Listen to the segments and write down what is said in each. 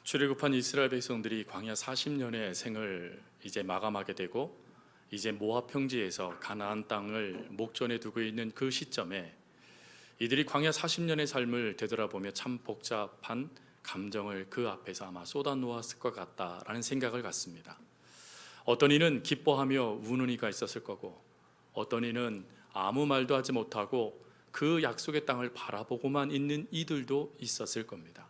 출애굽한 이스라엘 백성들이 광야 40년의 생을 이제 마감하게 되고 이제 모압 평지에서 가나안 땅을 목전에 두고 있는 그 시점에 이들이 광야 40년의 삶을 되돌아보며 참 복잡한 감정을 그 앞에서 아마 쏟아놓았을 것 같다라는 생각을 갖습니다. 어떤 이는 기뻐하며 우는 이가 있었을 거고, 어떤 이는 아무 말도 하지 못하고 그 약속의 땅을 바라보고만 있는 이들도 있었을 겁니다.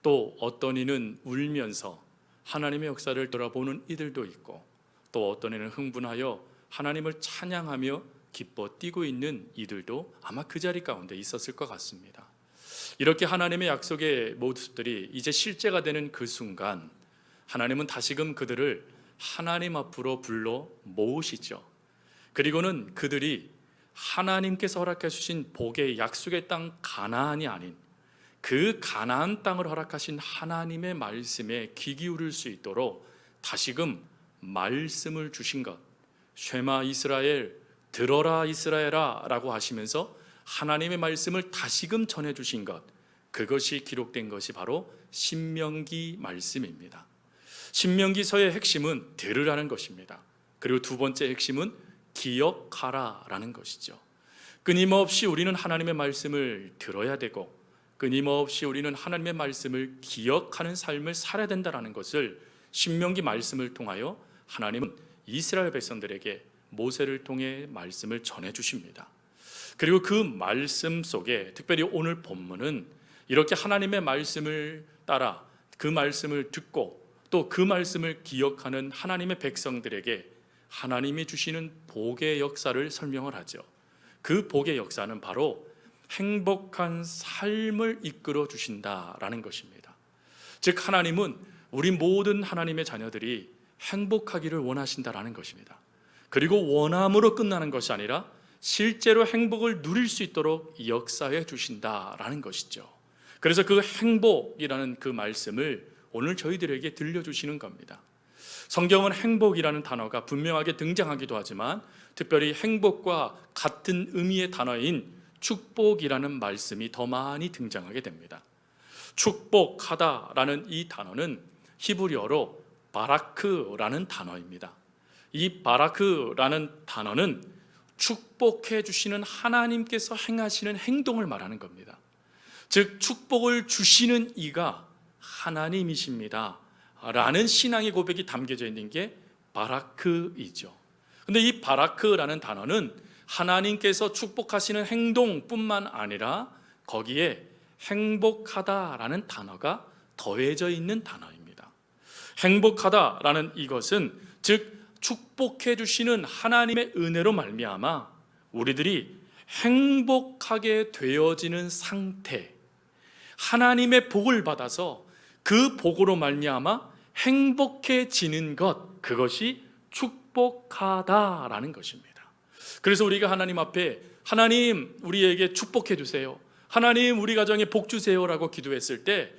또 어떤 이는 울면서 하나님의 역사를 돌아보는 이들도 있고, 또 어떤 이는 흥분하여 하나님을 찬양하며 기뻐 뛰고 있는 이들도 아마 그 자리 가운데 있었을 것 같습니다. 이렇게 하나님의 약속의 모습들이 이제 실제가 되는 그 순간, 하나님은 다시금 그들을 하나님 앞으로 불러 모으시죠. 그리고는 그들이 하나님께서 허락해 주신 복의 약속의 땅 가나안이 아닌 그 가나안 땅을 허락하신 하나님의 말씀에 귀 기울일 수 있도록 다시금 말씀을 주신 것, 쉐마 이스라엘, 들어라 이스라엘아 라고 하시면서 하나님의 말씀을 다시금 전해주신 것, 그것이 기록된 것이 바로 신명기 말씀입니다. 신명기서의 핵심은 들으라는 것입니다. 그리고 두 번째 핵심은 기억하라 라는 것이죠. 끊임없이 우리는 하나님의 말씀을 들어야 되고, 끊임없이 우리는 하나님의 말씀을 기억하는 삶을 살아야 된다는 것을 신명기 말씀을 통하여 하나님은 이스라엘 백성들에게 모세를 통해 말씀을 전해주십니다. 그리고 그 말씀 속에 특별히 오늘 본문은 이렇게 하나님의 말씀을 따라 그 말씀을 듣고 또 그 말씀을 기억하는 하나님의 백성들에게 하나님이 주시는 복의 역사를 설명을 하죠. 그 복의 역사는 바로 행복한 삶을 이끌어 주신다라는 것입니다. 즉 하나님은 우리 모든 하나님의 자녀들이 행복하기를 원하신다라는 것입니다. 그리고 원함으로 끝나는 것이 아니라 실제로 행복을 누릴 수 있도록 역사해 주신다라는 것이죠. 그래서 그 행복이라는 그 말씀을 오늘 저희들에게 들려주시는 겁니다. 성경은 행복이라는 단어가 분명하게 등장하기도 하지만 특별히 행복과 같은 의미의 단어인 축복이라는 말씀이 더 많이 등장하게 됩니다. 축복하다라는 이 단어는 히브리어로 바라크라는 단어입니다. 이 바라크라는 단어는 축복해 주시는 하나님께서 행하시는 행동을 말하는 겁니다. 즉 축복을 주시는 이가 하나님이십니다 라는 신앙의 고백이 담겨져 있는 게 바라크이죠. 근데 이 바라크라는 단어는 하나님께서 축복하시는 행동뿐만 아니라 거기에 행복하다라는 단어가 더해져 있는 단어입니다. 행복하다라는 이것은 즉 축복해 주시는 하나님의 은혜로 말미암아 우리들이 행복하게 되어지는 상태, 하나님의 복을 받아서 그 복으로 말미암아 행복해지는 것, 그것이 축복하다라는 것입니다. 그래서 우리가 하나님 앞에 하나님 우리에게 축복해 주세요, 하나님 우리 가정에 복 주세요라고 기도했을 때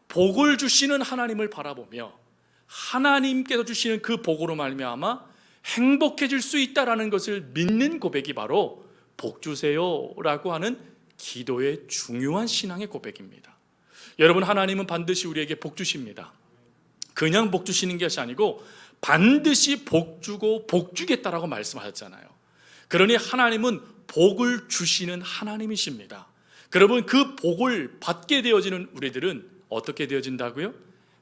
복을 주시는 하나님을 바라보며 하나님께서 주시는 그 복으로 말미암아 행복해질 수 있다라는 것을 믿는 고백이 바로 복 주세요라고 하는 기도의 중요한 신앙의 고백입니다. 여러분, 하나님은 반드시 우리에게 복 주십니다. 그냥 복 주시는 것이 아니고 반드시 복 주고 복 주겠다라고 말씀하셨잖아요. 그러니 하나님은 복을 주시는 하나님이십니다. 그러면 그 복을 받게 되어지는 우리들은 어떻게 되어진다고요?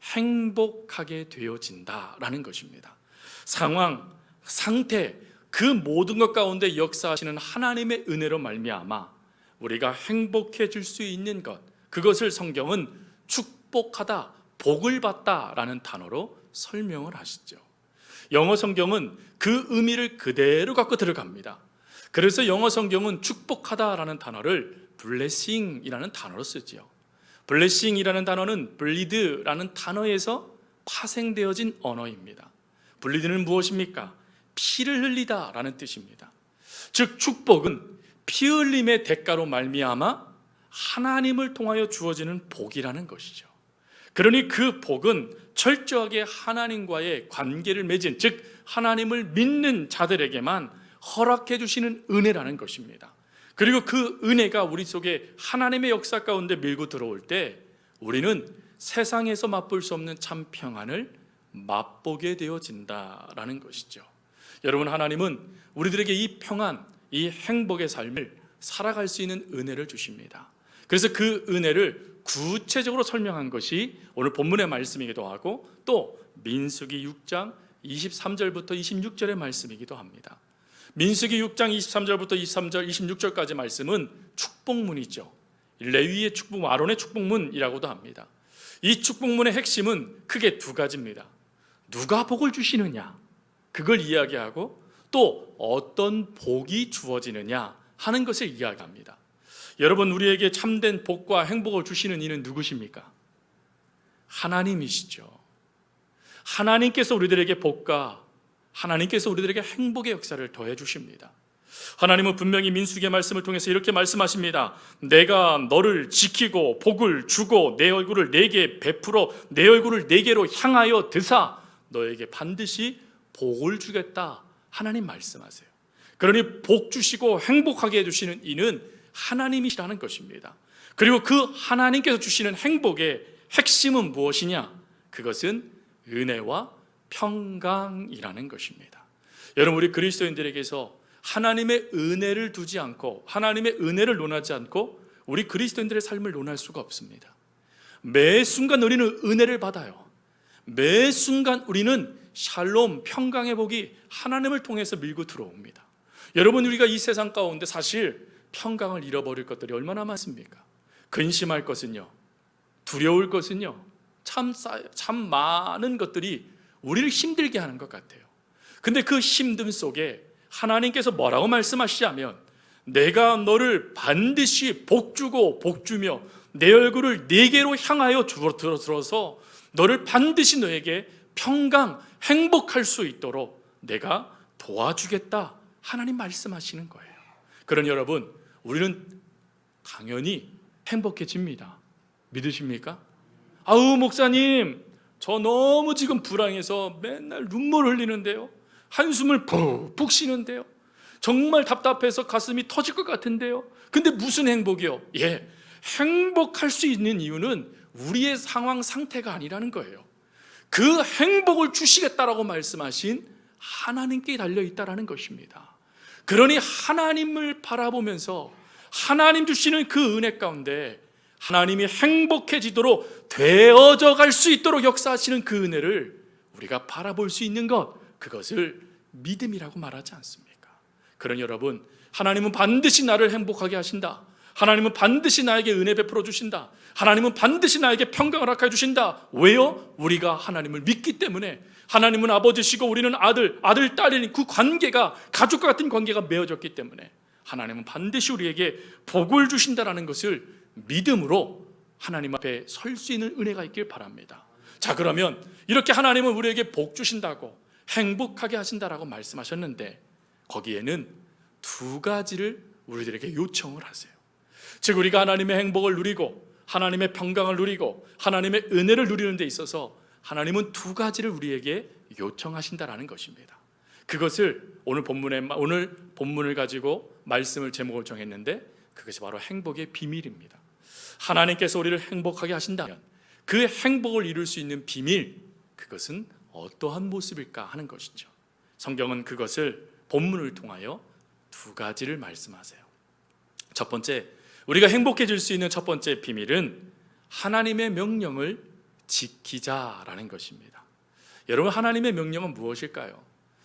행복하게 되어진다라는 것입니다. 상황, 상태, 그 모든 것 가운데 역사하시는 하나님의 은혜로 말미암아 우리가 행복해질 수 있는 것, 그것을 성경은 축복하다, 복을 받다라는 단어로 설명을 하시죠. 영어 성경은 그 의미를 그대로 갖고 들어갑니다. 그래서 영어 성경은 축복하다라는 단어를 blessing이라는 단어로 쓰지요. blessing이라는 단어는 bleed라는 단어에서 파생되어진 언어입니다. bleed는 무엇입니까? 피를 흘리다라는 뜻입니다. 즉 축복은 피 흘림의 대가로 말미암아 하나님을 통하여 주어지는 복이라는 것이죠. 그러니 그 복은 철저하게 하나님과의 관계를 맺은, 즉 하나님을 믿는 자들에게만 허락해 주시는 은혜라는 것입니다. 그리고 그 은혜가 우리 속에 하나님의 역사 가운데 밀고 들어올 때 우리는 세상에서 맛볼 수 없는 참 평안을 맛보게 되어진다라는 것이죠. 여러분, 하나님은 우리들에게 이 평안, 이 행복의 삶을 살아갈 수 있는 은혜를 주십니다. 그래서 그 은혜를 구체적으로 설명한 것이 오늘 본문의 말씀이기도 하고 또 민수기 6장 23절부터 26절의 말씀이기도 합니다. 민수기 6장 23절부터 23절 26절까지 말씀은 축복문이죠. 레위의 축복문, 아론의 축복문이라고도 합니다. 이 축복문의 핵심은 크게 두 가지입니다. 누가 복을 주시느냐, 그걸 이야기하고 또 어떤 복이 주어지느냐 하는 것을 이야기합니다. 여러분, 우리에게 참된 복과 행복을 주시는 이는 누구십니까? 하나님이시죠. 하나님께서 우리들에게 복과 하나님께서 우리들에게 행복의 역사를 더해 주십니다. 하나님은 분명히 민수기의 말씀을 통해서 이렇게 말씀하십니다. 내가 너를 지키고 복을 주고 내 얼굴을 내게 베풀어 내 얼굴을 내게로 향하여 드사 너에게 반드시 복을 주겠다. 하나님 말씀하세요. 그러니 복 주시고 행복하게 해주시는 이는 하나님이시라는 것입니다. 그리고 그 하나님께서 주시는 행복의 핵심은 무엇이냐? 그것은 은혜와 평강이라는 것입니다. 여러분, 우리 그리스도인들에게서 하나님의 은혜를 두지 않고 하나님의 은혜를 논하지 않고 우리 그리스도인들의 삶을 논할 수가 없습니다. 매 순간 우리는 은혜를 받아요. 매 순간 우리는 샬롬, 평강의 복이 하나님을 통해서 밀고 들어옵니다. 여러분, 우리가 이 세상 가운데 사실 평강을 잃어버릴 것들이 얼마나 많습니까? 근심할 것은요, 두려울 것은요, 참 많은 것들이 우리를 힘들게 하는 것 같아요. 근데 그 힘듦 속에 하나님께서 뭐라고 말씀하시냐면 내가 너를 반드시 복주고 복주며 내 얼굴을 네게로 향하여 들어서 너를 반드시 너에게 평강, 행복할 수 있도록 내가 도와주겠다. 하나님 말씀하시는 거예요. 그러니 여러분, 우리는 당연히 행복해집니다. 믿으십니까? 아우, 목사님, 저 너무 지금 불안해서 맨날 눈물 흘리는데요, 한숨을 푹푹 쉬는데요, 정말 답답해서 가슴이 터질 것 같은데요. 근데 무슨 행복이요? 예, 행복할 수 있는 이유는 우리의 상황 상태가 아니라는 거예요. 그 행복을 주시겠다라고 말씀하신 하나님께 달려있다라는 것입니다. 그러니 하나님을 바라보면서 하나님 주시는 그 은혜 가운데 하나님이 행복해지도록 되어져 갈 수 있도록 역사하시는 그 은혜를 우리가 바라볼 수 있는 것, 그것을 믿음이라고 말하지 않습니까? 그러니 여러분, 하나님은 반드시 나를 행복하게 하신다. 하나님은 반드시 나에게 은혜 베풀어 주신다. 하나님은 반드시 나에게 평강을 허락해 주신다. 왜요? 우리가 하나님을 믿기 때문에. 하나님은 아버지시고 우리는 아들 딸인 그 관계가 가족과 같은 관계가 맺어졌기 때문에 하나님은 반드시 우리에게 복을 주신다라는 것을 믿음으로 하나님 앞에 설 수 있는 은혜가 있길 바랍니다. 자, 그러면 이렇게 하나님은 우리에게 복 주신다고 행복하게 하신다라고 말씀하셨는데 거기에는 두 가지를 우리들에게 요청을 하세요. 즉, 우리가 하나님의 행복을 누리고 하나님의 평강을 누리고 하나님의 은혜를 누리는 데 있어서 하나님은 두 가지를 우리에게 요청하신다라는 것입니다. 그것을 오늘 본문을 가지고 말씀을 제목을 정했는데 그것이 바로 행복의 비밀입니다. 하나님께서 우리를 행복하게 하신다면 그 행복을 이룰 수 있는 비밀, 그것은 어떠한 모습일까 하는 것이죠. 성경은 그것을 본문을 통하여 두 가지를 말씀하세요. 첫 번째, 우리가 행복해질 수 있는 첫 번째 비밀은 하나님의 명령을 지키자라는 것입니다. 여러분, 하나님의 명령은 무엇일까요?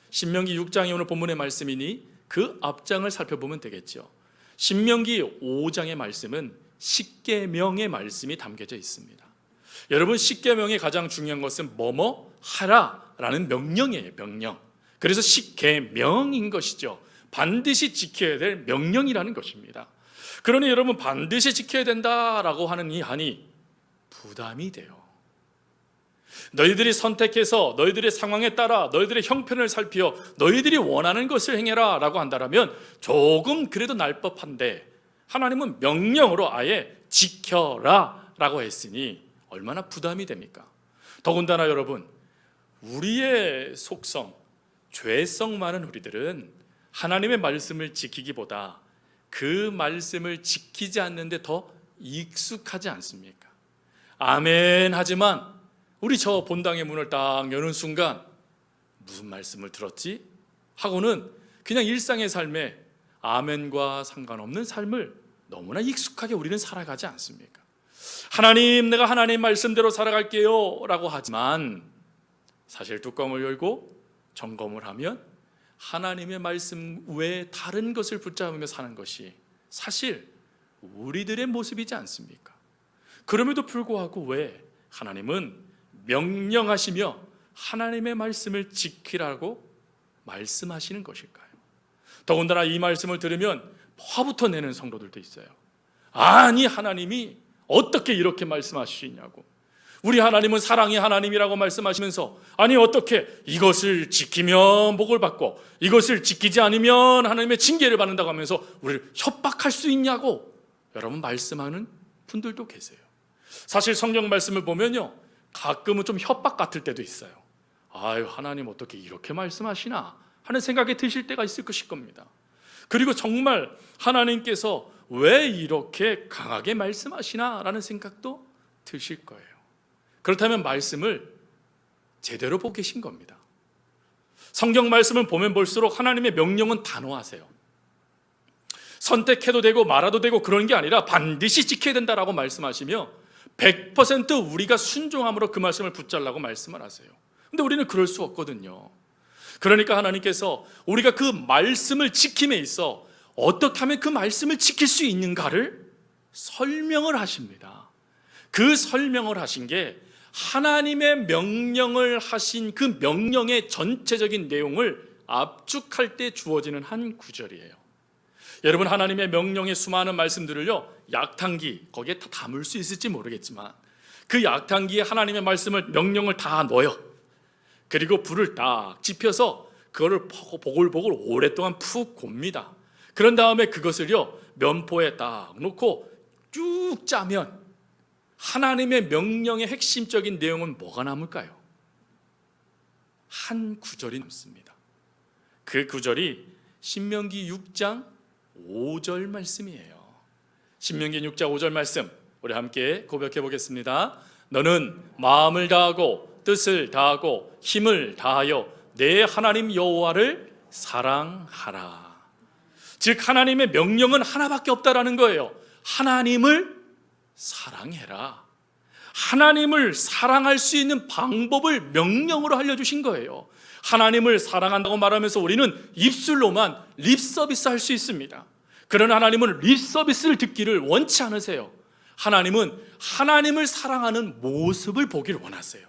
신명기 6장이 오늘 본문의 말씀이니 그 앞장을 살펴보면 되겠죠. 신명기 5장의 말씀은 십계명의 말씀이 담겨져 있습니다. 여러분, 십계명의 가장 중요한 것은 뭐뭐 하라라는 명령이에요. 명령. 그래서 십계명인 것이죠. 반드시 지켜야 될 명령이라는 것입니다. 그러니 여러분, 반드시 지켜야 된다라고 하는 이 한이 부담이 돼요. 너희들이 선택해서 너희들의 상황에 따라 너희들의 형편을 살피어 너희들이 원하는 것을 행해라 라고 한다면 조금 그래도 날 법한데 하나님은 명령으로 아예 지켜라 라고 했으니 얼마나 부담이 됩니까? 더군다나 여러분, 우리의 속성, 죄성 많은 우리들은 하나님의 말씀을 지키기보다 그 말씀을 지키지 않는데 더 익숙하지 않습니까? 아멘 하지만 우리 저 본당의 문을 딱 여는 순간 무슨 말씀을 들었지? 하고는 그냥 일상의 삶에 아멘과 상관없는 삶을 너무나 익숙하게 우리는 살아가지 않습니까? 하나님, 내가 하나님 말씀대로 살아갈게요 라고 하지만 사실 뚜껑을 열고 점검을 하면 하나님의 말씀 외에 다른 것을 붙잡으며 사는 것이 사실 우리들의 모습이지 않습니까? 그럼에도 불구하고 왜 하나님은 명령하시며 하나님의 말씀을 지키라고 말씀하시는 것일까요? 더군다나 이 말씀을 들으면 화부터 내는 성도들도 있어요. 아니, 하나님이 어떻게 이렇게 말씀하실 수 있냐고. 우리 하나님은 사랑의 하나님이라고 말씀하시면서 아니 어떻게 이것을 지키면 복을 받고 이것을 지키지 않으면 하나님의 징계를 받는다고 하면서 우리를 협박할 수 있냐고 여러분 말씀하는 분들도 계세요. 사실 성경 말씀을 보면요, 가끔은 좀 협박 같을 때도 있어요. 아유, 하나님 어떻게 이렇게 말씀하시나 하는 생각이 드실 때가 있을 것일 겁니다. 그리고 정말 하나님께서 왜 이렇게 강하게 말씀하시나 라는 생각도 드실 거예요. 그렇다면 말씀을 제대로 보고 계신 겁니다. 성경 말씀을 보면 볼수록 하나님의 명령은 단호하세요. 선택해도 되고 말아도 되고 그런 게 아니라 반드시 지켜야 된다라고 말씀하시며 100% 우리가 순종함으로 그 말씀을 붙잡으라고 말씀을 하세요. 근데 우리는 그럴 수 없거든요. 그러니까 하나님께서 우리가 그 말씀을 지킴에 있어 어떻게 하면 그 말씀을 지킬 수 있는가를 설명을 하십니다. 그 설명을 하신 게 하나님의 명령을 하신 그 명령의 전체적인 내용을 압축할 때 주어지는 한 구절이에요. 여러분, 하나님의 명령의 수많은 말씀들을요, 약탕기 거기에 다 담을 수 있을지 모르겠지만 그 약탕기에 하나님의 말씀을 명령을 다 넣어요. 그리고 불을 딱 지펴서 그거를 보글보글 오랫동안 푹 곱니다. 그런 다음에 그것을요 면포에 딱 놓고 쭉 짜면 하나님의 명령의 핵심적인 내용은 뭐가 남을까요? 한 구절이 남습니다. 그 구절이 신명기 6장 5절 말씀이에요. 신명기 6장 5절 말씀 우리 함께 고백해 보겠습니다. 너는 마음을 다하고 뜻을 다하고 힘을 다하여 내 하나님 여호와를 사랑하라. 즉 하나님의 명령은 하나밖에 없다라는 거예요. 하나님을 사랑해라. 하나님을 사랑할 수 있는 방법을 명령으로 알려주신 거예요. 하나님을 사랑한다고 말하면서 우리는 입술로만 립서비스 할 수 있습니다. 그러나 하나님은 립서비스를 듣기를 원치 않으세요. 하나님은 하나님을 사랑하는 모습을 보기를 원하세요.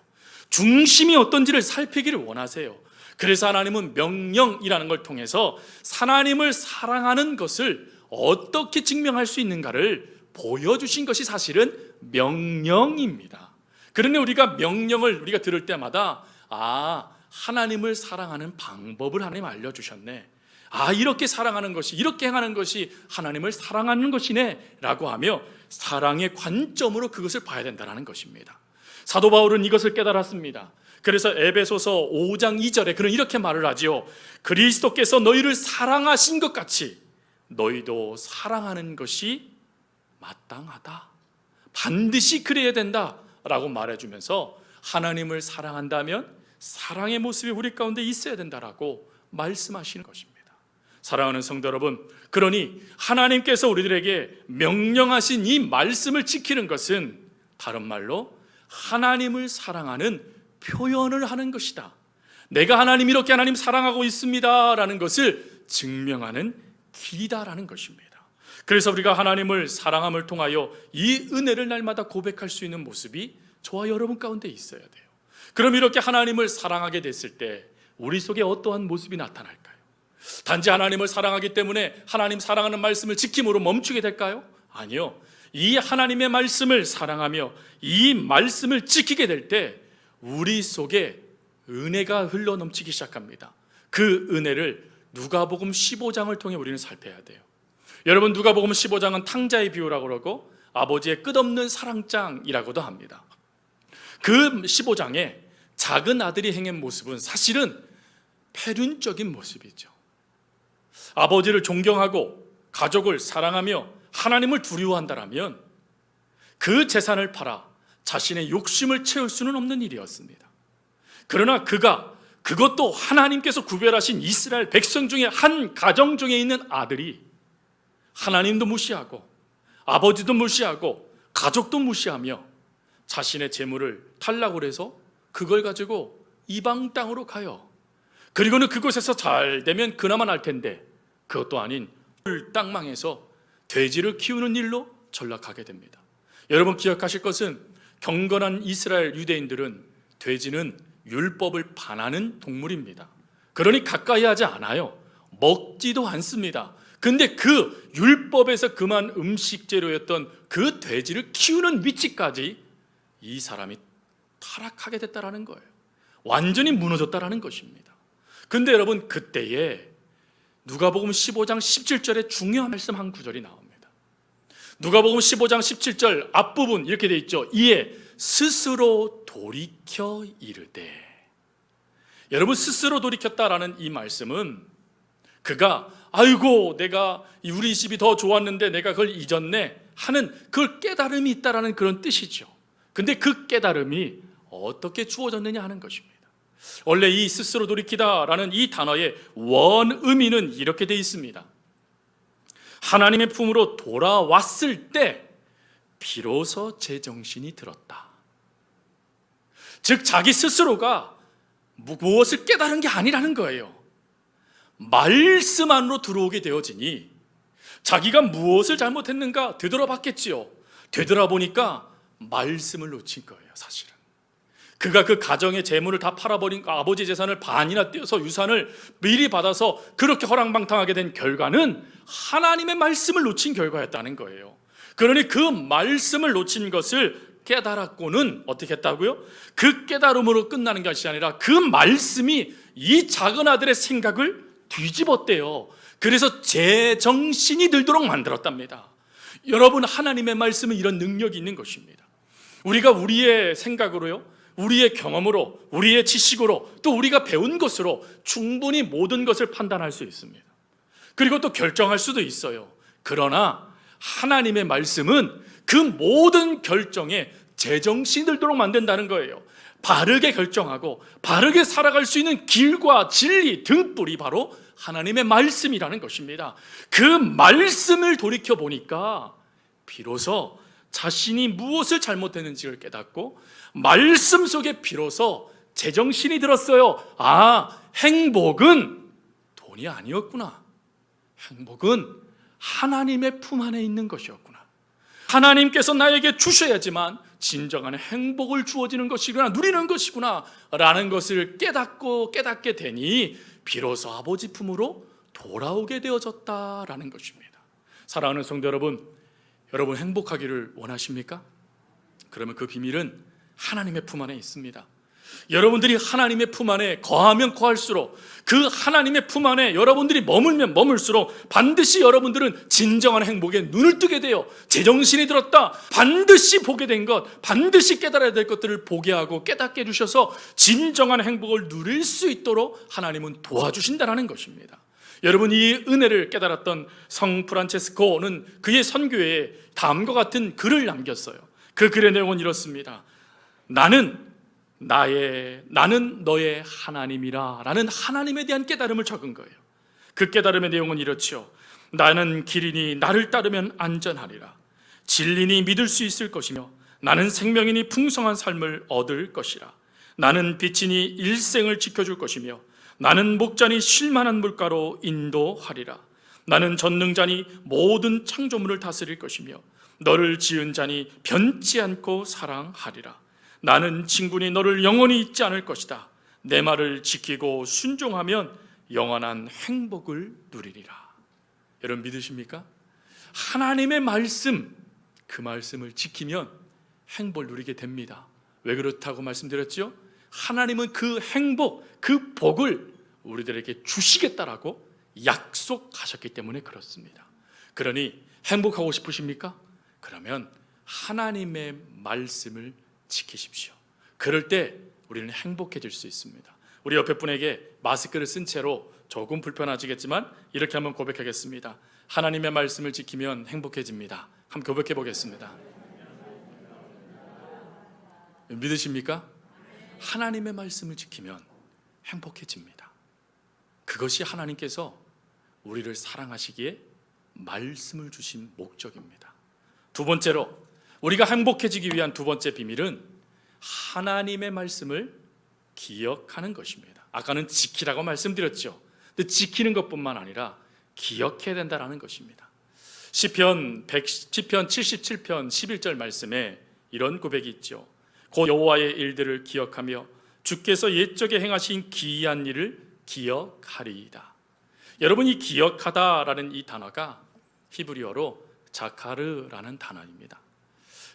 중심이 어떤지를 살피기를 원하세요. 그래서 하나님은 명령이라는 걸 통해서 하나님을 사랑하는 것을 어떻게 증명할 수 있는가를 보여주신 것이 사실은 명령입니다. 그러니 우리가 명령을 우리가 들을 때마다 하나님을 사랑하는 방법을 하나님 알려주셨네. 이렇게 사랑하는 것이, 이렇게 행하는 것이 하나님을 사랑하는 것이네 라고 하며 사랑의 관점으로 그것을 봐야 된다는 것입니다. 사도 바울은 이것을 깨달았습니다. 그래서 에베소서 5장 2절에 그는 이렇게 말을 하지요. 그리스도께서 너희를 사랑하신 것 같이 너희도 사랑하는 것이 마땅하다. 반드시 그래야 된다라고 말해주면서 하나님을 사랑한다면 사랑의 모습이 우리 가운데 있어야 된다라고 말씀하시는 것입니다. 사랑하는 성도 여러분, 그러니 하나님께서 우리들에게 명령하신 이 말씀을 지키는 것은 다른 말로 하나님을 사랑하는 표현을 하는 것이다. 내가 하나님 이렇게 하나님 사랑하고 있습니다 라는 것을 증명하는 길이다라는 것입니다. 그래서 우리가 하나님을 사랑함을 통하여 이 은혜를 날마다 고백할 수 있는 모습이 저와 여러분 가운데 있어야 돼요. 그럼 이렇게 하나님을 사랑하게 됐을 때 우리 속에 어떠한 모습이 나타날까요? 단지 하나님을 사랑하기 때문에 하나님 사랑하는 말씀을 지킴으로 멈추게 될까요? 아니요. 이 하나님의 말씀을 사랑하며 이 말씀을 지키게 될 때 우리 속에 은혜가 흘러넘치기 시작합니다. 그 은혜를 누가복음 15장을 통해 우리는 살펴야 돼요. 여러분, 누가복음 15장은 탕자의 비유라고 그러고 아버지의 끝없는 사랑장이라고도 합니다. 그 15장에 작은 아들이 행한 모습은 사실은 패륜적인 모습이죠. 아버지를 존경하고 가족을 사랑하며 하나님을 두려워한다라면 그 재산을 팔아 자신의 욕심을 채울 수는 없는 일이었습니다. 그러나 그것도 하나님께서 구별하신 이스라엘 백성 중에 한 가정 중에 있는 아들이 하나님도 무시하고 아버지도 무시하고 가족도 무시하며 자신의 재물을 탈락을 해서 그걸 가지고 이방 땅으로 가요. 그리고는 그곳에서 잘 되면 그나마 날 텐데 그것도 아닌 땅망에서 돼지를 키우는 일로 전락하게 됩니다. 여러분 기억하실 것은 경건한 이스라엘 유대인들은 돼지는 율법을 반하는 동물입니다. 그러니 가까이 하지 않아요. 먹지도 않습니다. 근데 그 율법에서 그만 음식 재료였던 그 돼지를 키우는 위치까지 이 사람이 타락하게 됐다라는 거예요. 완전히 무너졌다라는 것입니다. 근데 여러분 그때에 누가복음 15장 17절에 중요한 말씀 한 구절이 나옵니다. 누가복음 15장 17절 앞부분 이렇게 돼 있죠. 이에 스스로 돌이켜 이르되. 여러분 스스로 돌이켰다라는 이 말씀은 그가 아이고 내가 우리 집이 더 좋았는데 내가 그걸 잊었네 하는 그걸 깨달음이 있다라는 그런 뜻이죠. 근데 그 깨달음이 어떻게 주어졌느냐 하는 것입니다. 원래 이 스스로 돌이키다라는 이 단어의 원의미는 이렇게 돼 있습니다. 하나님의 품으로 돌아왔을 때 비로소 제정신이 들었다. 즉 자기 스스로가 무엇을 깨달은 게 아니라는 거예요. 말씀 안으로 들어오게 되어지니 자기가 무엇을 잘못했는가 되돌아봤겠지요. 되돌아보니까 말씀을 놓친 거예요. 사실은 그가 그 가정의 재물을 다 팔아버린 아버지 재산을 반이나 떼어서 유산을 미리 받아서 그렇게 허랑방탕하게 된 결과는 하나님의 말씀을 놓친 결과였다는 거예요. 그러니 그 말씀을 놓친 것을 깨달았고는 어떻게 했다고요? 그 깨달음으로 끝나는 것이 아니라 그 말씀이 이 작은 아들의 생각을 뒤집었대요. 그래서 제정신이 들도록 만들었답니다. 여러분 하나님의 말씀은 이런 능력이 있는 것입니다. 우리가 우리의 생각으로요, 우리의 경험으로, 우리의 지식으로, 또 우리가 배운 것으로 충분히 모든 것을 판단할 수 있습니다. 그리고 또 결정할 수도 있어요. 그러나 하나님의 말씀은 그 모든 결정에 제정신 들도록 만든다는 거예요. 바르게 결정하고 바르게 살아갈 수 있는 길과 진리 등불이 바로 하나님의 말씀이라는 것입니다. 그 말씀을 돌이켜 보니까 비로소 자신이 무엇을 잘못했는지를 깨닫고 말씀 속에 비로소 제정신이 들었어요. 아, 행복은 돈이 아니었구나. 행복은 하나님의 품 안에 있는 것이었구나. 하나님께서 나에게 주셔야지만 진정한 행복을 주어지는 것이구나, 누리는 것이구나 라는 것을 깨닫게 되니 비로소 아버지 품으로 돌아오게 되어졌다라는 것입니다. 사랑하는 성도 여러분, 여러분 행복하기를 원하십니까? 그러면 그 비밀은 하나님의 품 안에 있습니다. 여러분들이 하나님의 품 안에 거하면 거할수록, 그 하나님의 품 안에 여러분들이 머물면 머물수록 반드시 여러분들은 진정한 행복에 눈을 뜨게 돼요. 제정신이 들었다, 반드시 보게 된 것, 반드시 깨달아야 될 것들을 보게 하고 깨닫게 해주셔서 진정한 행복을 누릴 수 있도록 하나님은 도와주신다는 것입니다. 여러분 이 은혜를 깨달았던 성 프란체스코는 그의 선교에 다음과 같은 글을 남겼어요. 그 글의 내용은 이렇습니다. 나는 너의 하나님이라 라는 하나님에 대한 깨달음을 적은 거예요. 그 깨달음의 내용은 이렇죠. 나는 길이니 나를 따르면 안전하리라. 진리니 믿을 수 있을 것이며 나는 생명이니 풍성한 삶을 얻을 것이라. 나는 빛이니 일생을 지켜줄 것이며 나는 목자니 쉴만한 물가로 인도하리라. 나는 전능자니 모든 창조물을 다스릴 것이며 너를 지은 자니 변치 않고 사랑하리라. 나는 친구니 너를 영원히 잊지 않을 것이다. 내 말을 지키고 순종하면 영원한 행복을 누리리라. 여러분 믿으십니까? 하나님의 말씀, 그 말씀을 지키면 행복을 누리게 됩니다. 왜 그렇다고 말씀드렸죠? 하나님은 그 행복, 그 복을 우리들에게 주시겠다라고 약속하셨기 때문에 그렇습니다. 그러니 행복하고 싶으십니까? 그러면 하나님의 말씀을 지키십시오. 그럴 때 우리는 행복해질 수 있습니다. 우리 옆에 분에게 마스크를 쓴 채로 조금 불편하시겠지만 이렇게 한번 고백하겠습니다. 하나님의 말씀을 지키면 행복해집니다. 한번 고백해 보겠습니다. 믿으십니까? 하나님의 말씀을 지키면 행복해집니다. 그것이 하나님께서 우리를 사랑하시기에 말씀을 주신 목적입니다. 두 번째로 우리가 행복해지기 위한 두 번째 비밀은 하나님의 말씀을 기억하는 것입니다. 아까는 지키라고 말씀드렸죠. 근데 지키는 것뿐만 아니라 기억해야 된다는 것입니다. 시편 77편 11절 말씀에 이런 고백이 있죠. 곧 여호와의 일들을 기억하며 주께서 옛적에 행하신 기이한 일을 기억하리이다. 여러분, 이 기억하다라는 이 단어가 히브리어로 자카르라는 단어입니다.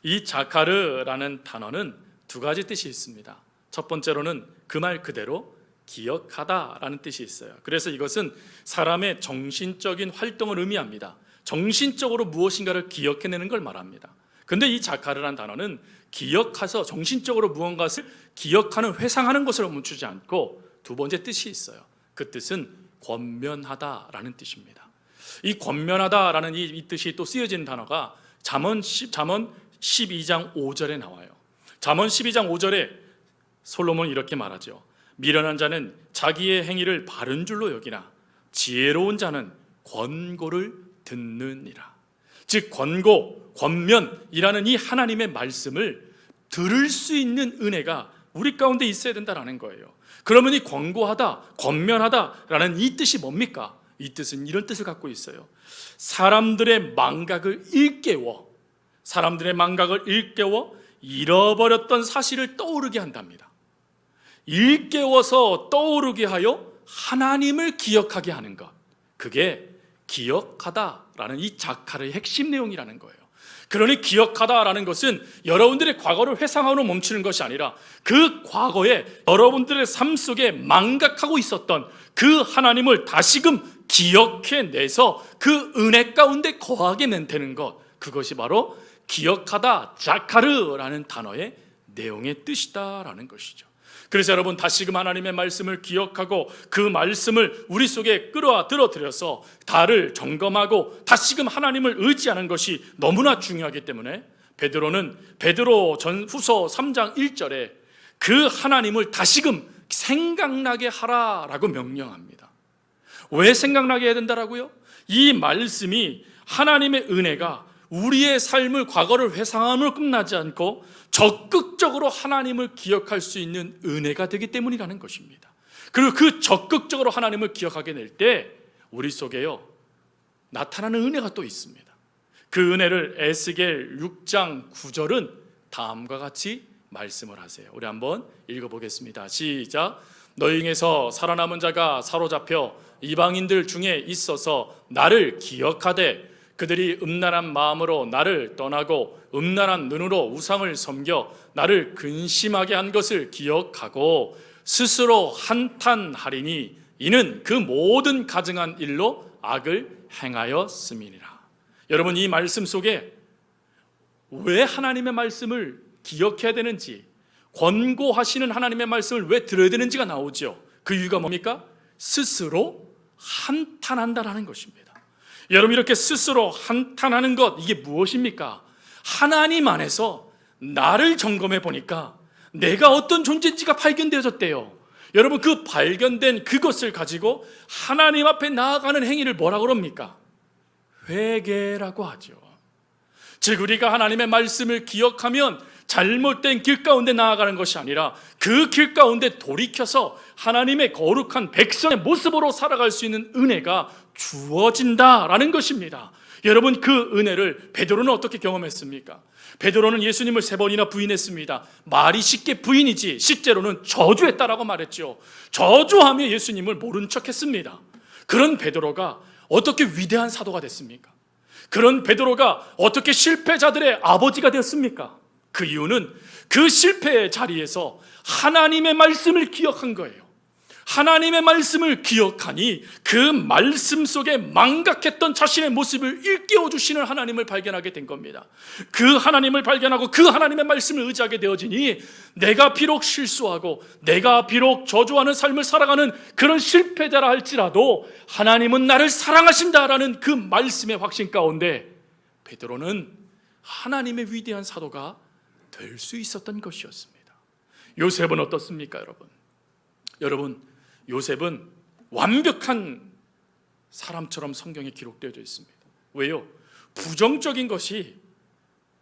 이 자카르라는 단어는 두 가지 뜻이 있습니다. 첫 번째로는 그 말 그대로 기억하다라는 뜻이 있어요. 그래서 이것은 사람의 정신적인 활동을 의미합니다. 정신적으로 무엇인가를 기억해내는 걸 말합니다. 근데 이 자카르라는 단어는 기억해서 정신적으로 무언가를 기억하는, 회상하는 것을 멈추지 않고 두 번째 뜻이 있어요. 그 뜻은 권면하다라는 뜻입니다. 이 권면하다라는 이 뜻이 또 쓰여진 단어가 잠언 12장 5절에 나와요. 잠언 12장 5절에 솔로몬은 이렇게 말하죠. 미련한 자는 자기의 행위를 바른 줄로 여기나 지혜로운 자는 권고를 듣느니라. 즉 권고, 권면이라는 이 하나님의 말씀을 들을 수 있는 은혜가 우리 가운데 있어야 된다는 거예요. 그러면 이 권고하다, 권면하다라는 이 뜻이 뭡니까? 이 뜻은 이런 뜻을 갖고 있어요. 사람들의 망각을 일깨워 잃어버렸던 사실을 떠오르게 한답니다. 일깨워서 떠오르게 하여 하나님을 기억하게 하는 것, 그게 기억하다라는 이 자카르의 핵심 내용이라는 거예요. 그러니 기억하다라는 것은 여러분들의 과거를 회상하고 멈추는 것이 아니라 그 과거에 여러분들의 삶 속에 망각하고 있었던 그 하나님을 다시금 기억해내서 그 은혜 가운데 거하게 되는 것, 그것이 바로 기억하다, 자카르라는 단어의 내용의 뜻이다라는 것이죠. 그래서 여러분, 다시금 하나님의 말씀을 기억하고 그 말씀을 우리 속에 끌어들여서 다를 점검하고 다시금 하나님을 의지하는 것이 너무나 중요하기 때문에 베드로 전후서 3장 1절에 그 하나님을 다시금 생각나게 하라라고 명령합니다. 왜 생각나게 해야 된다라고요? 이 말씀이, 하나님의 은혜가 우리의 삶을, 과거를 회상함으로 끝나지 않고 적극적으로 하나님을 기억할 수 있는 은혜가 되기 때문이라는 것입니다. 그리고 그 적극적으로 하나님을 기억하게 될 때 우리 속에요 나타나는 은혜가 또 있습니다. 그 은혜를 에스겔 6장 9절은 다음과 같이 말씀을 하세요. 우리 한번 읽어보겠습니다. 시작. 너희 중에서 살아남은 자가 사로잡혀 이방인들 중에 있어서 나를 기억하되 그들이 음란한 마음으로 나를 떠나고 음란한 눈으로 우상을 섬겨 나를 근심하게 한 것을 기억하고 스스로 한탄하리니 이는 그 모든 가증한 일로 악을 행하였음이니라. 여러분, 이 말씀 속에 왜 하나님의 말씀을 기억해야 되는지, 권고하시는 하나님의 말씀을 왜 들어야 되는지가 나오죠. 그 이유가 뭡니까? 스스로 한탄한다라는 것입니다. 여러분, 이렇게 스스로 한탄하는 것, 이게 무엇입니까? 하나님 안에서 나를 점검해 보니까 내가 어떤 존재인지가 발견되어졌대요. 여러분, 그 발견된 그것을 가지고 하나님 앞에 나아가는 행위를 뭐라고 그럽니까? 회개라고 하죠. 즉, 우리가 하나님의 말씀을 기억하면 잘못된 길 가운데 나아가는 것이 아니라 그 길 가운데 돌이켜서 하나님의 거룩한 백성의 모습으로 살아갈 수 있는 은혜가 주어진다라는 것입니다. 여러분, 그 은혜를 베드로는 어떻게 경험했습니까? 베드로는 예수님을 3번이나 부인했습니다. 말이 쉽게 부인이지 실제로는 저주했다라고 말했죠. 저주하며 예수님을 모른 척했습니다. 그런 베드로가 어떻게 위대한 사도가 됐습니까? 그런 베드로가 어떻게 실패자들의 아버지가 되었습니까? 그 이유는 그 실패의 자리에서 하나님의 말씀을 기억한 거예요. 하나님의 말씀을 기억하니 그 말씀 속에 망각했던 자신의 모습을 일깨워 주시는 하나님을 발견하게 된 겁니다. 그 하나님을 발견하고 그 하나님의 말씀을 의지하게 되어지니 내가 비록 실수하고 내가 비록 저주하는 삶을 살아가는 그런 실패자라 할지라도 하나님은 나를 사랑하신다라는 그 말씀의 확신 가운데 베드로는 하나님의 위대한 사도가 될 수 있었던 것이었습니다. 요셉은 어떻습니까, 여러분? 여러분, 요셉은 완벽한 사람처럼 성경에 기록되어져 있습니다. 왜요? 부정적인 것이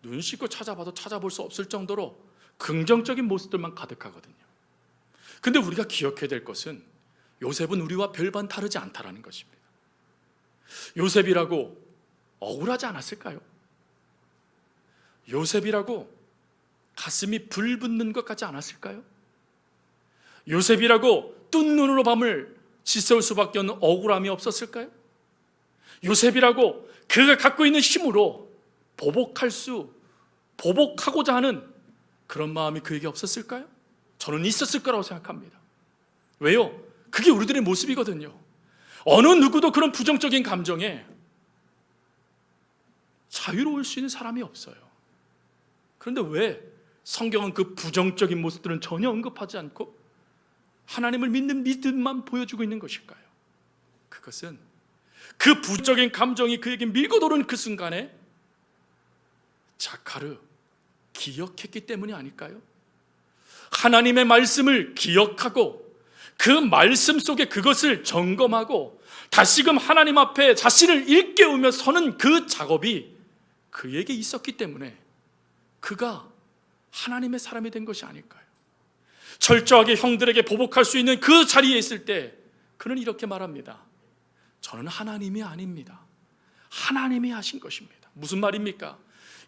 눈 씻고 찾아봐도 찾아볼 수 없을 정도로 긍정적인 모습들만 가득하거든요. 근데 우리가 기억해야 될 것은 요셉은 우리와 별반 다르지 않다라는 것입니다. 요셉이라고 억울하지 않았을까요? 요셉이라고 가슴이 불붙는 것 같지 않았을까요? 요셉이라고 뜬 눈으로 밤을 지새울 수밖에 없는 억울함이 없었을까요? 요셉이라고 그가 갖고 있는 힘으로 보복하고자 하는 그런 마음이 그에게 없었을까요? 저는 있었을 거라고 생각합니다. 왜요? 그게 우리들의 모습이거든요. 어느 누구도 그런 부정적인 감정에 자유로울 수 있는 사람이 없어요. 그런데 왜 성경은 그 부정적인 모습들은 전혀 언급하지 않고 하나님을 믿는 믿음만 보여주고 있는 것일까요? 그것은 그 부정적인 감정이 그에게 밀고 도는 그 순간에 자카르 기억했기 때문이 아닐까요? 하나님의 말씀을 기억하고 그 말씀 속에 그것을 점검하고 다시금 하나님 앞에 자신을 일깨우며 서는 그 작업이 그에게 있었기 때문에 그가 하나님의 사람이 된 것이 아닐까요? 철저하게 형들에게 보복할 수 있는 그 자리에 있을 때 그는 이렇게 말합니다. 저는 하나님이 아닙니다. 하나님이 하신 것입니다. 무슨 말입니까?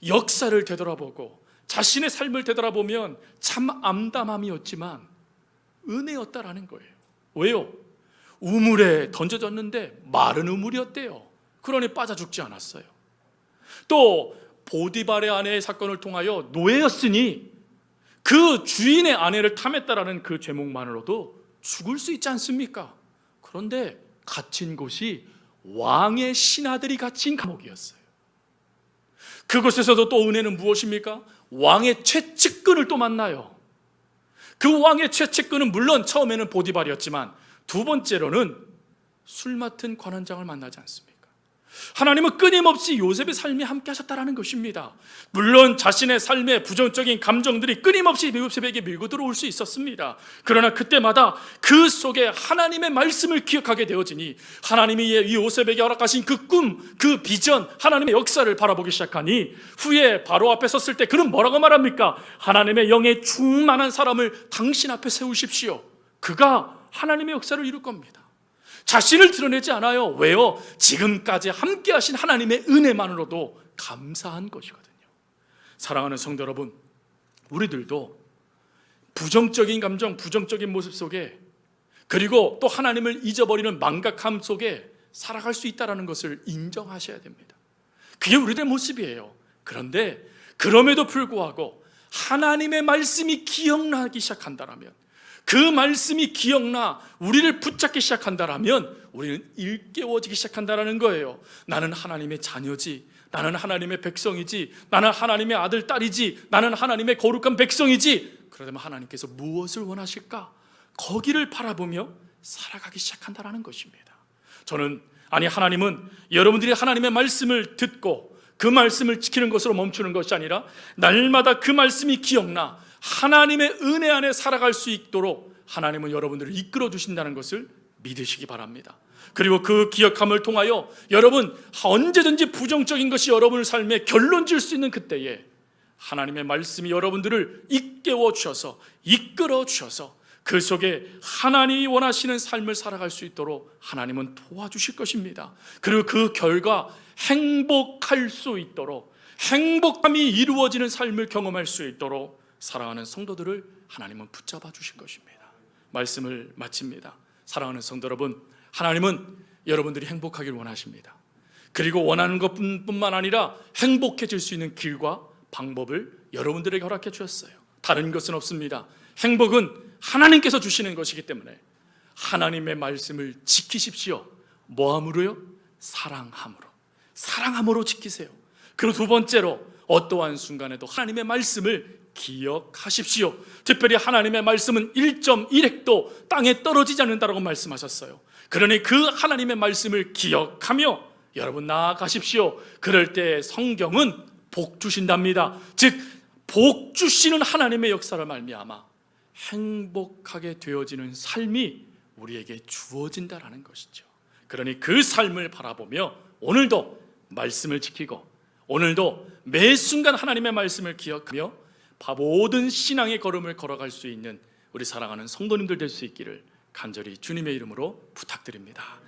역사를 되돌아보고 자신의 삶을 되돌아보면 참 암담함이었지만 은혜였다라는 거예요. 왜요? 우물에 던져졌는데 마른 우물이었대요. 그러니 빠져 죽지 않았어요. 또 보디발의 아내의 사건을 통하여 노예였으니 그 주인의 아내를 탐했다라는 그 죄목만으로도 죽을 수 있지 않습니까? 그런데 갇힌 곳이 왕의 신하들이 갇힌 감옥이었어요. 그곳에서도 또 은혜는 무엇입니까? 왕의 최측근을 또 만나요. 그 왕의 최측근은 물론 처음에는 보디발이었지만 두 번째로는 술 맡은 관원장을 만나지 않습니까? 하나님은 끊임없이 요셉의 삶에 함께 하셨다는 것입니다. 물론 자신의 삶의 부정적인 감정들이 끊임없이 요셉에게 밀고 들어올 수 있었습니다. 그러나 그때마다 그 속에 하나님의 말씀을 기억하게 되어지니 하나님이 요셉에게 허락하신 그 꿈, 그 비전, 하나님의 역사를 바라보기 시작하니 후에 바로 앞에 섰을 때 그는 뭐라고 말합니까? 하나님의 영에 충만한 사람을 당신 앞에 세우십시오. 그가 하나님의 역사를 이룰 겁니다. 자신을 드러내지 않아요. 왜요? 지금까지 함께 하신 하나님의 은혜만으로도 감사한 것이거든요. 사랑하는 성도 여러분, 우리들도 부정적인 감정, 부정적인 모습 속에 그리고 또 하나님을 잊어버리는 망각함 속에 살아갈 수 있다는 것을 인정하셔야 됩니다. 그게 우리들의 모습이에요. 그런데 그럼에도 불구하고 하나님의 말씀이 기억나기 시작한다면, 그 말씀이 기억나 우리를 붙잡기 시작한다면 우리는 일깨워지기 시작한다는 거예요. 나는 하나님의 자녀지, 나는 하나님의 백성이지, 나는 하나님의 아들, 딸이지, 나는 하나님의 거룩한 백성이지. 그러면 하나님께서 무엇을 원하실까? 거기를 바라보며 살아가기 시작한다는 것입니다. 하나님은 여러분들이 하나님의 말씀을 듣고 그 말씀을 지키는 것으로 멈추는 것이 아니라 날마다 그 말씀이 기억나 하나님의 은혜 안에 살아갈 수 있도록 하나님은 여러분들을 이끌어 주신다는 것을 믿으시기 바랍니다. 그리고 그 기억함을 통하여 여러분 언제든지 부정적인 것이 여러분의 삶에 결론 질 수 있는 그때에 하나님의 말씀이 여러분들을 일깨워 주셔서 이끌어 주셔서 그 속에 하나님이 원하시는 삶을 살아갈 수 있도록 하나님은 도와주실 것입니다. 그리고 그 결과 행복할 수 있도록, 행복함이 이루어지는 삶을 경험할 수 있도록 사랑하는 성도들을 하나님은 붙잡아 주실 것입니다. 말씀을 마칩니다. 사랑하는 성도 여러분, 하나님은 여러분들이 행복하기를 원하십니다. 그리고 원하는 것뿐만 아니라 행복해질 수 있는 길과 방법을 여러분들에게 허락해 주셨어요. 다른 것은 없습니다. 행복은 하나님께서 주시는 것이기 때문에 하나님의 말씀을 지키십시오. 뭐함으로요? 사랑함으로 지키세요. 그리고 두 번째로 어떠한 순간에도 하나님의 말씀을 기억하십시오. 특별히 하나님의 말씀은 1.1획도 땅에 떨어지지 않는다고 말씀하셨어요. 그러니 그 하나님의 말씀을 기억하며 여러분 나아가십시오. 그럴 때 성경은 복 주신답니다. 즉 복 주시는 하나님의 역사를 말미암아 행복하게 되어지는 삶이 우리에게 주어진다라는 것이죠. 그러니 그 삶을 바라보며 오늘도 말씀을 지키고 오늘도 매 순간 하나님의 말씀을 기억하며 모든 신앙의 걸음을 걸어갈 수 있는 우리 사랑하는 성도님들 될 수 있기를 간절히 주님의 이름으로 부탁드립니다.